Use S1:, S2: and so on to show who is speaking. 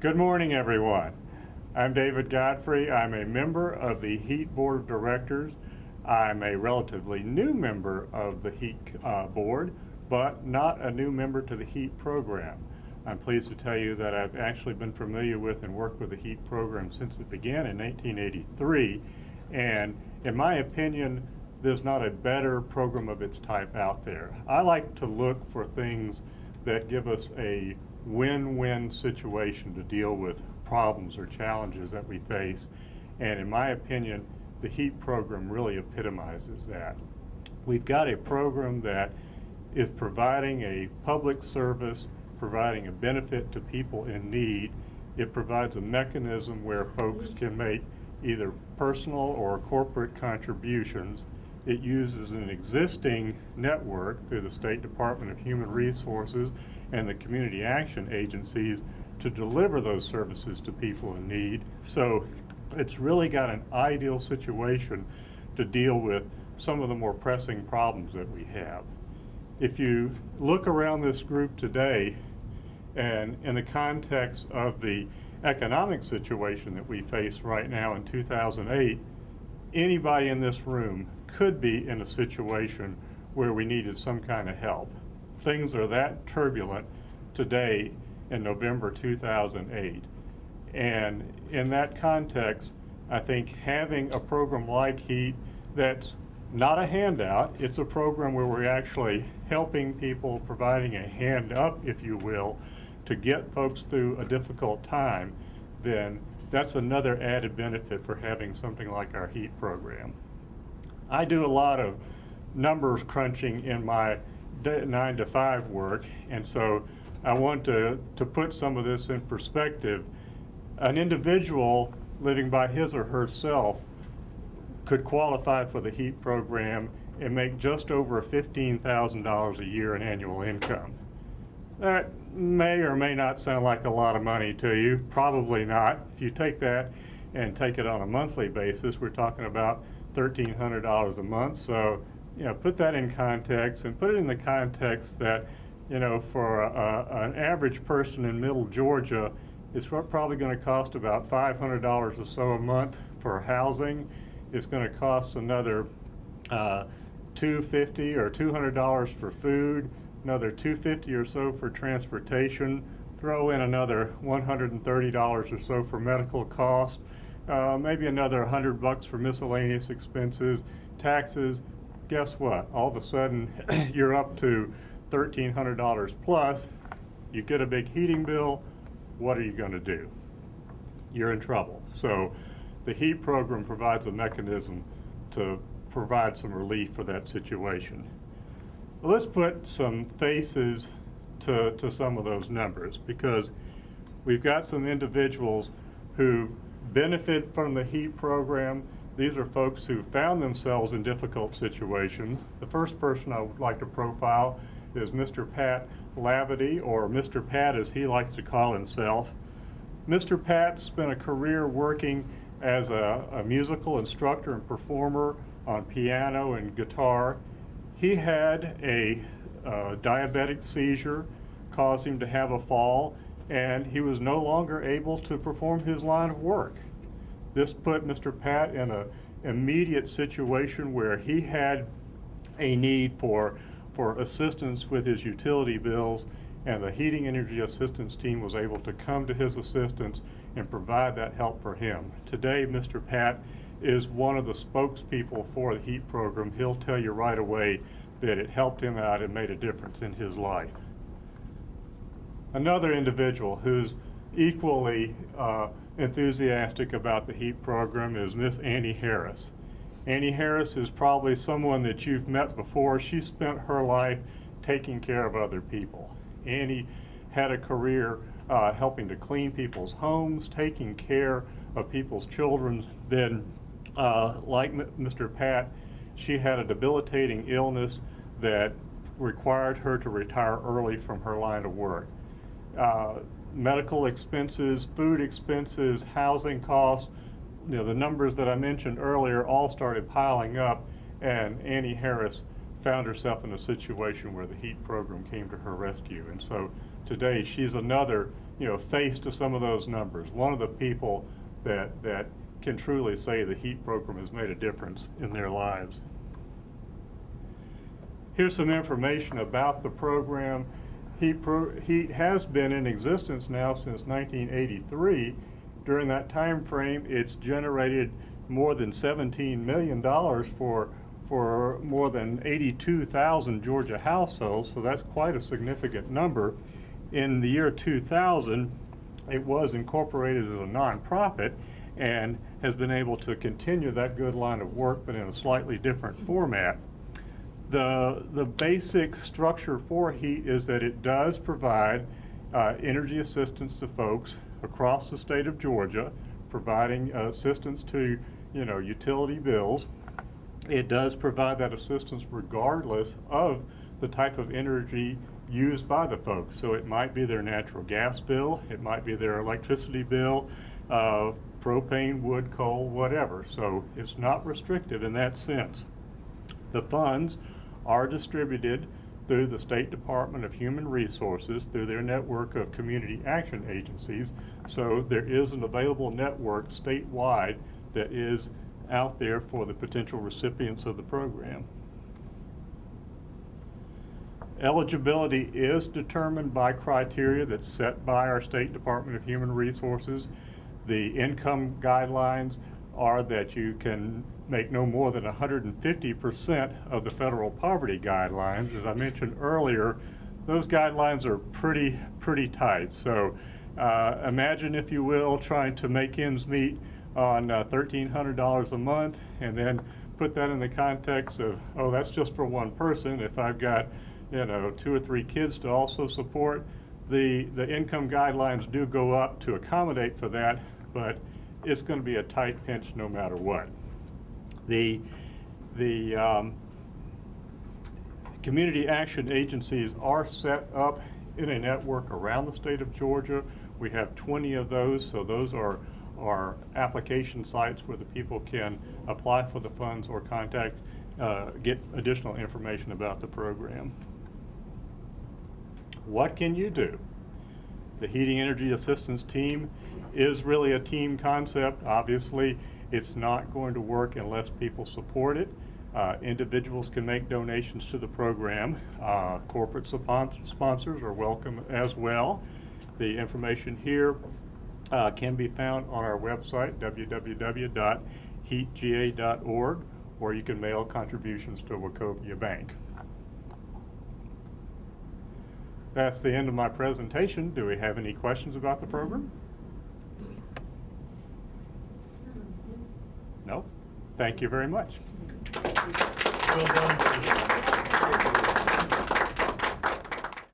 S1: Good morning, everyone. I'm David Godfrey. I'm a member of the H.E.A.T Board of Directors. I'm a relatively new member of the H.E.A.T board, but not a new member to the H.E.A.T program. I'm pleased to tell you that I've actually been familiar with and worked with the H.E.A.T program since it began in 1983, and in my opinion, there's not a better program of its type out there. I like to look for things that give us a win-win situation to deal with problems or challenges that we face. And in my opinion, the H.E.A.T program really epitomizes that. We've got a program that is providing a public service, providing a benefit to people in need. It provides a mechanism where folks can make either personal or corporate contributions. It uses an existing network through the State Department of Human Resources and the community action agencies to deliver those services to people in need. So it's really got an ideal situation to deal with some of the more pressing problems that we have. If you look around this group today, and in the context of the economic situation that we face right now in 2008, anybody in this room could be in a situation where we needed some kind of help. Things are that turbulent today in November 2008. And in that context, I think having a program like H.E.A.T that's not a handout, it's a program where we're actually helping people, providing a hand up, if you will, to get folks through a difficult time, then that's another added benefit for having something like our H.E.A.T program. I do a lot of numbers crunching in my 9 to 5 work, and so I want to put some of this in perspective. An individual living by his or herself could qualify for the H.E.A.T program and make just over $15,000 a year in annual income. That may or may not sound like a lot of money to you, probably not. If you take that and take it on a monthly basis, we're talking about $1,300 a month. So, put that in context, and put it in the context that, for an average person in middle Georgia, it's probably going to cost about $500 or so a month for housing. It's going to cost another $250 or $200 for food, another $250 or so for transportation. Throw in another $130 or so for medical costs. Maybe another $100 for miscellaneous expenses, taxes. Guess what? All of a sudden, you're up to $1,300 plus. You get a big heating bill. What are you going to do? You're in trouble. So the H.E.A.T program provides a mechanism to provide some relief for that situation. Well, let's put some faces to some of those numbers, because we've got some individuals who benefit from the H.E.A.T program. These are folks who found themselves in difficult situations. The first person I would like to profile is Mr. Pat Lavity, or Mr. Pat as he likes to call himself. Mr. Pat spent a career working as a musical instructor and performer on piano and guitar. He had a diabetic seizure, caused him to have a fall, and he was no longer able to perform his line of work. This put Mr. Pat in an immediate situation where he had a need for assistance with his utility bills, and the Heating Energy Assistance Team was able to come to his assistance and provide that help for him. Today, Mr. Pat is one of the spokespeople for the H.E.A.T program. He'll tell you right away that it helped him out and made a difference in his life. Another individual who's equally enthusiastic about the H.E.A.T program is Miss Annie Harris. Annie Harris is probably someone that you've met before. She spent her life taking care of other people. Annie had a career helping to clean people's homes, taking care of people's children. Then, like Mr. Pat, she had a debilitating illness that required her to retire early from her line of work. Medical expenses, food expenses, housing costs, the numbers that I mentioned earlier all started piling up, and Annie Harris found herself in a situation where the H.E.A.T program came to her rescue. And so today she's another face to some of those numbers. One of the people that can truly say the HEAT program has made a difference in their lives. Here's some information about the program. HEAT has been in existence now since 1983. During that time frame, it's generated more than $17 million for more than 82,000 Georgia households, so that's quite a significant number. In the year 2000, it was incorporated as a nonprofit and has been able to continue that good line of work, but in a slightly different format. The basic structure for HEAT is that it does provide energy assistance to folks across the state of Georgia, providing assistance to utility bills. It does provide that assistance regardless of the type of energy used by the folks. So it might be their natural gas bill, it might be their electricity bill, propane, wood, coal, whatever. So it's not restrictive in that sense. The funds are distributed through the State Department of Human Resources through their network of community action agencies. So there is an available network statewide that is out there for the potential recipients of the program. Eligibility is determined by criteria that's set by our State Department of Human Resources. The income guidelines are that you can make no more than 150% of the federal poverty guidelines. As I mentioned earlier, those guidelines are pretty tight. So imagine, if you will, trying to make ends meet on $1,300 a month, and then put that in the context of, oh, that's just for one person. If I've got 2 or 3 kids to also support, the income guidelines do go up to accommodate for that, but it's going to be a tight pinch no matter what. The community action agencies are set up in a network around the state of Georgia. We have 20 of those, so those are application sites where the people can apply for the funds or get additional information about the program. What can you do? The Heating Energy Assistance Team is really a team concept. Obviously, it's not going to work unless people support it. Individuals can make donations to the program. Corporate sponsors are welcome as well. The information here can be found on our website, www.heatga.org, or you can mail contributions to Wachovia Bank. That's the end of my presentation. Do we have any questions about the program? No? Thank you very much.
S2: Well done.